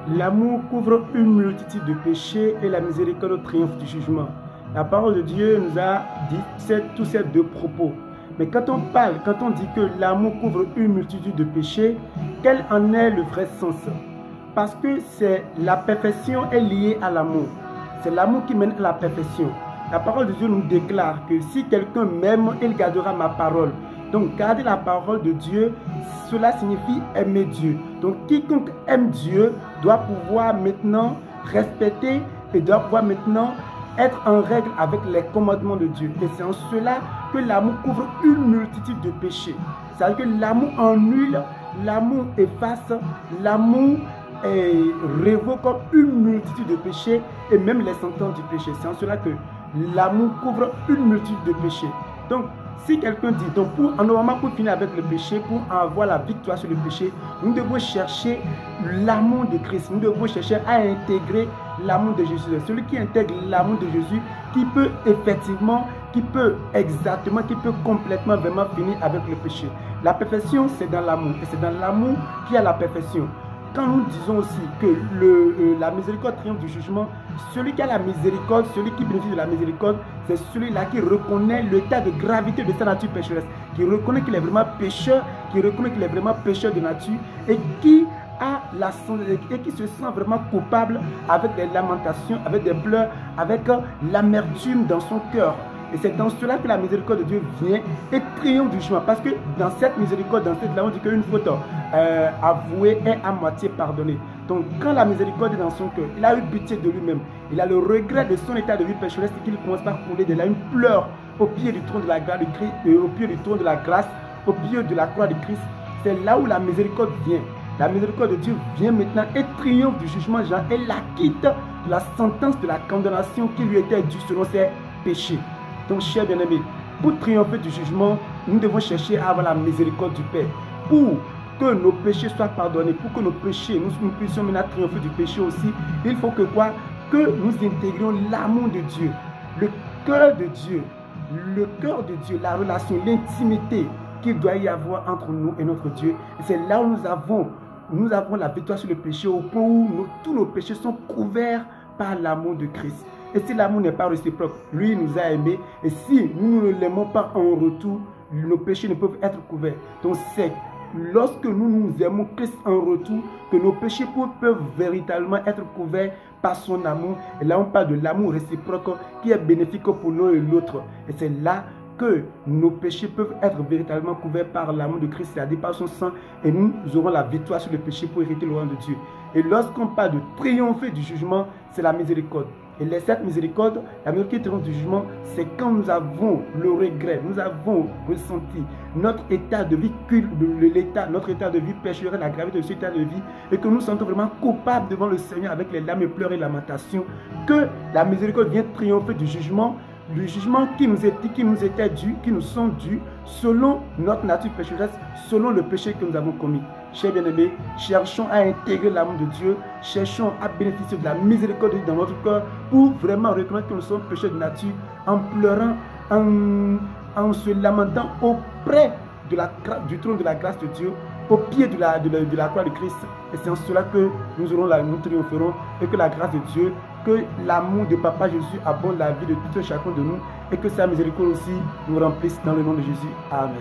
L'amour couvre une multitude de péchés et la miséricorde triomphe du jugement. La parole de Dieu nous a dit tous ces deux propos. Mais quand on dit que l'amour couvre une multitude de péchés, quel en est le vrai sens? Parce que la perfection est liée à l'amour. C'est l'amour qui mène à la perfection. La parole de Dieu nous déclare que si quelqu'un m'aime, il gardera ma parole. Donc garder la parole de Dieu, cela signifie aimer Dieu. Donc quiconque aime Dieu doit pouvoir maintenant respecter et doit pouvoir maintenant être en règle avec les commandements de Dieu. Et c'est en cela que l'amour couvre une multitude de péchés. C'est-à-dire que l'amour annule, l'amour efface, l'amour révoque une multitude de péchés et même les sentences du péché. C'est en cela que l'amour couvre une multitude de péchés. Donc, si quelqu'un dit, donc normalement pour finir avec le péché, pour avoir la victoire sur le péché, nous devons chercher l'amour de Christ. Nous devons chercher à intégrer l'amour de Jésus. Celui qui intègre l'amour de Jésus, qui peut effectivement, qui peut complètement vraiment finir avec le péché. La perfection, c'est dans l'amour. Et c'est dans l'amour qu'il y a la perfection. Quand nous disons aussi que la miséricorde triomphe du jugement, celui qui a la miséricorde, celui qui bénéficie de la miséricorde, c'est celui-là qui reconnaît l'état de gravité de sa nature pécheresse, qui reconnaît qu'il est vraiment pécheur, qui reconnaît qu'il est vraiment pécheur de nature et qui se sent vraiment coupable avec des lamentations, avec des pleurs, avec l'amertume dans son cœur. Et c'est dans cela que la miséricorde de Dieu vient et triomphe du jugement. Parce que dans cette miséricorde, dans cette là, on dit qu'une faute avouée est à moitié pardonnée. Donc quand la miséricorde est dans son cœur, il a eu pitié de lui-même. Il a le regret de son état de vie pécheresse et qu'il commence par couler de larmes, pleure au pied du trône de la grâce de Christ, au pied du trône de la grâce, au pied de la croix de Christ. C'est là où la miséricorde vient. La miséricorde de Dieu vient maintenant et triomphe du jugement. Elle l'acquitte de la sentence de la condamnation qui lui était due selon ses péchés. Donc, chers bien-aimés, pour triompher du jugement, nous devons chercher à avoir la miséricorde du Père. Pour que nos péchés soient pardonnés, pour que nos péchés, nous puissions maintenant triompher du péché aussi, il faut que quoi? Que nous intégrions l'amour de Dieu, le cœur de Dieu, la relation, l'intimité qu'il doit y avoir entre nous et notre Dieu. Et c'est là où nous avons la victoire sur le péché, au point où tous nos péchés sont couverts par l'amour de Christ. Et si l'amour n'est pas réciproque, lui nous a aimés. Et si nous ne l'aimons pas en retour, nos péchés ne peuvent être couverts. Donc c'est lorsque nous aimons Christ en retour que nos péchés peuvent véritablement être couverts par son amour. Et là on parle de l'amour réciproque qui est bénéfique pour l'un et l'autre. Et c'est là que nos péchés peuvent être véritablement couverts par l'amour de Christ, c'est-à-dire par son sang, et nous aurons la victoire sur le péché pour hériter le royaume de Dieu. Et lorsqu'on parle de triompher du jugement, c'est la miséricorde. Et cette miséricorde, la miséricorde qui triomphe du jugement, c'est quand nous avons le regret, nous avons ressenti notre état de vie, notre état de vie pécheresse, la gravité de cet état de vie, et que nous nous sentons vraiment coupables devant le Seigneur avec les larmes et pleurs et lamentations, que la miséricorde vient triompher du jugement qui nous était dû, qui nous sont dus, selon notre nature pécheresse, selon le péché que nous avons commis. Chers bien-aimés, cherchons à intégrer l'amour de Dieu, cherchons à bénéficier de la miséricorde de Dieu dans notre cœur pour vraiment reconnaître que nous sommes pécheurs de nature, en pleurant, en se lamentant auprès du trône de la grâce de Dieu, au pied de la croix de Christ. Et c'est en cela que nous triompherons et que la grâce de Dieu, que l'amour de Papa Jésus abonde la vie de tout chacun de nous et que sa miséricorde aussi nous remplisse dans le nom de Jésus. Amen.